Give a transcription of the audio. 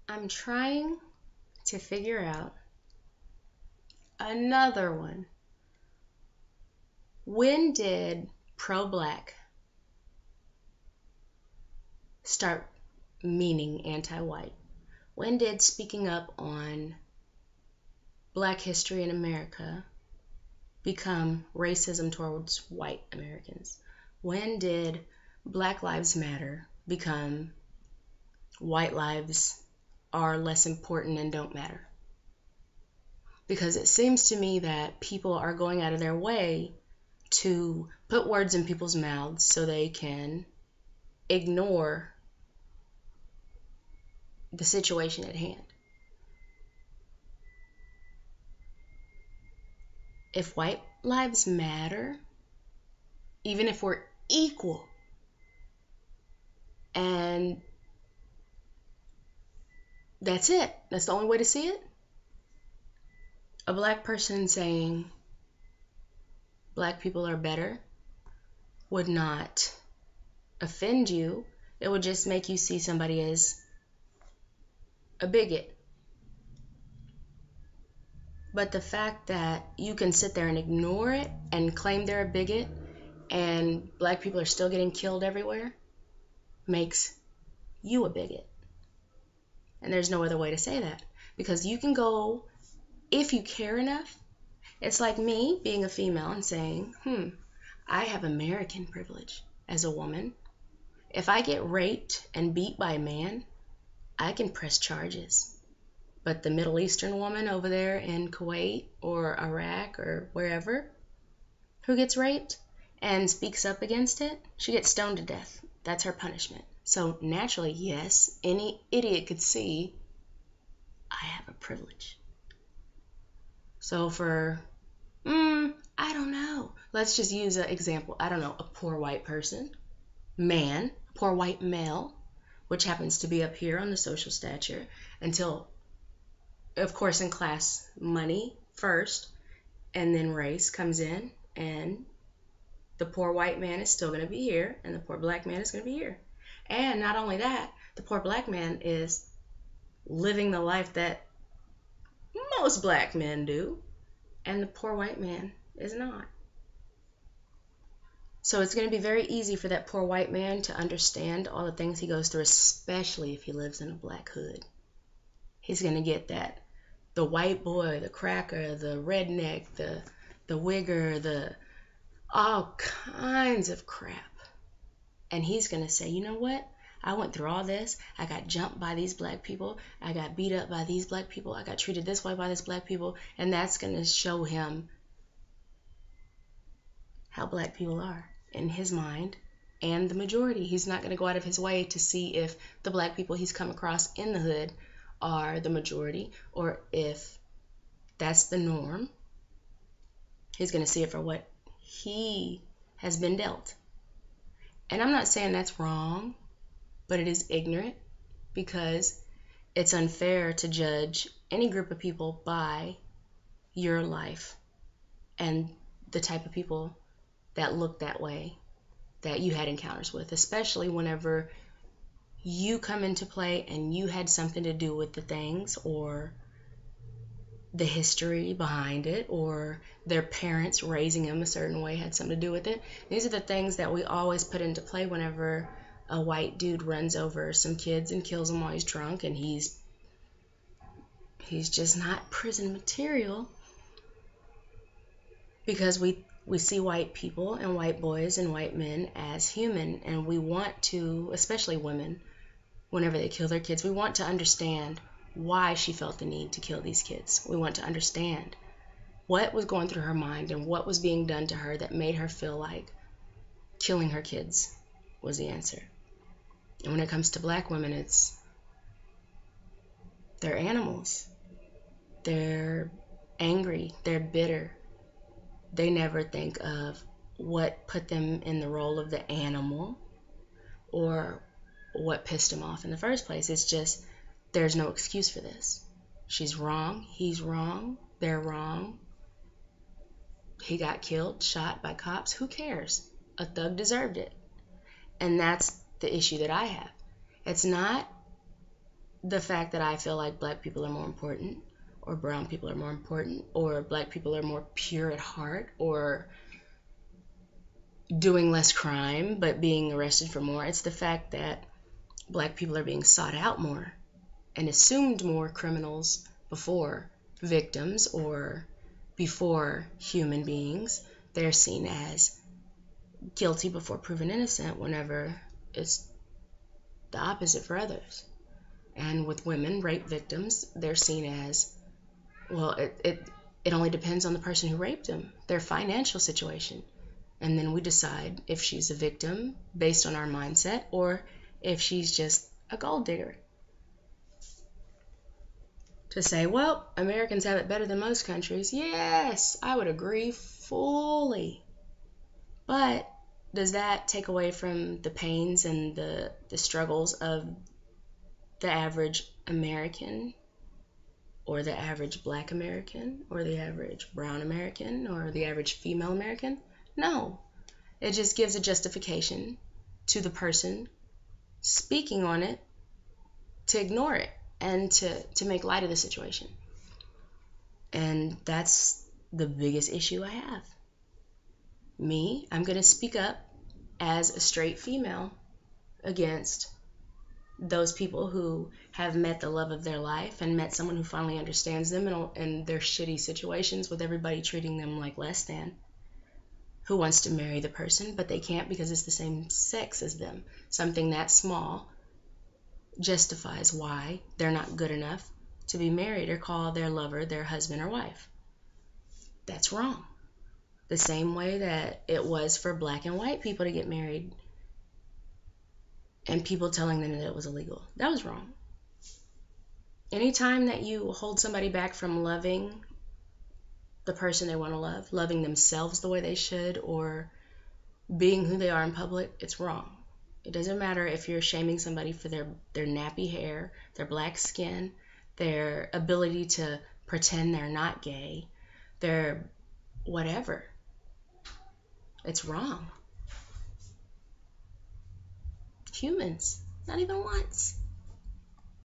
I'm trying to figure out another one. When did pro-black start meaning anti-white? When did speaking up on black history in America become racism towards white Americans? When did Black Lives Matter become white lives are less important and don't matter? Because it seems to me that people are going out of their way to put words in people's mouths so they can ignore the situation at hand. If white lives matter, even if we're equal, and that's it, that's the only way to see it, a black person saying black people are better would not offend you. It would just make you see somebody as a bigot. But the fact that you can sit there and ignore it and claim they're a bigot and black people are still getting killed everywhere makes you a bigot. And there's no other way to say that. Because you can go, if you care enough, it's like me being a female and saying, I have American privilege as a woman. If I get raped and beat by a man, I can press charges. But the Middle Eastern woman over there in Kuwait or Iraq or wherever who gets raped and speaks up against it, she gets stoned to death. That's her punishment. So naturally, yes, any idiot could see I have a privilege. So for, I don't know. Let's just use an example. I don't know, a poor white person, man, poor white male, which happens to be up here on the social stature until, of course, in class, money first, and then race comes in, and the poor white man is still going to be here, and the poor black man is going to be here. And not only that, the poor black man is living the life that most black men do, and the poor white man is not. So it's going to be very easy for that poor white man to understand all the things he goes through, especially if he lives in a black hood. He's going to get that. The white boy, the cracker, the redneck, the wigger, the all kinds of crap. And he's going to say, you know what? I went through all this. I got jumped by these black people. I got beat up by these black people. I got treated this way by these black people. And that's going to show him how black people are in his mind and the majority. He's not going to go out of his way to see if the black people he's come across in the hood are the majority or if that's the norm. He's going to see it for what he has been dealt. And I'm not saying that's wrong, but it is ignorant because it's unfair to judge any group of people by your life and the type of people that look that way that you had encounters with, especially whenever you come into play and you had something to do with the things or the history behind it or their parents raising them a certain way had something to do with it. These are the things that we always put into play whenever a white dude runs over some kids and kills them while he's drunk and he's just not prison material, because we see white people and white boys and white men as human, and we want to, especially women, whenever they kill their kids, we want to understand why she felt the need to kill these kids. We want to understand what was going through her mind and what was being done to her that made her feel like killing her kids was the answer. And when it comes to black women, they're animals. They're angry. They're bitter. They never think of what put them in the role of the animal or what pissed them off in the first place. It's just, there's no excuse for this. She's wrong. He's wrong. They're wrong. He got killed, shot by cops. Who cares? A thug deserved it. And that's the issue that I have. It's not the fact that I feel like black people are more important, or brown people are more important, or black people are more pure at heart, or doing less crime but being arrested for more. It's the fact that black people are being sought out more and assumed more criminals before victims or before human beings. They're seen as guilty before proven innocent, whenever it's the opposite for others. And with women, rape victims, they're seen as, well, it only depends on the person who raped them, their financial situation. And then we decide if she's a victim based on our mindset, or if she's just a gold digger. To say, well, Americans have it better than most countries. Yes, I would agree fully. But does that take away from the pains and the struggles of the average American, or the average black American, or the average brown American, or the average female American? No. It just gives a justification to the person speaking on it to ignore it and to make light of the situation. And that's the biggest issue I have. Me, I'm going to speak up as a straight female against those people who have met the love of their life and met someone who finally understands them and their shitty situations with everybody treating them like less than, who wants to marry the person, but they can't because it's the same sex as them. Something that small justifies why they're not good enough to be married or call their lover their husband or wife. That's wrong. The same way that it was for black and white people to get married and people telling them that it was illegal. That was wrong. Anytime that you hold somebody back from loving the person they want to love, loving themselves the way they should, or being who they are in public, it's wrong. It doesn't matter if you're shaming somebody for their nappy hair, their black skin, their ability to pretend they're not gay, their whatever. It's wrong. Humans, not even once.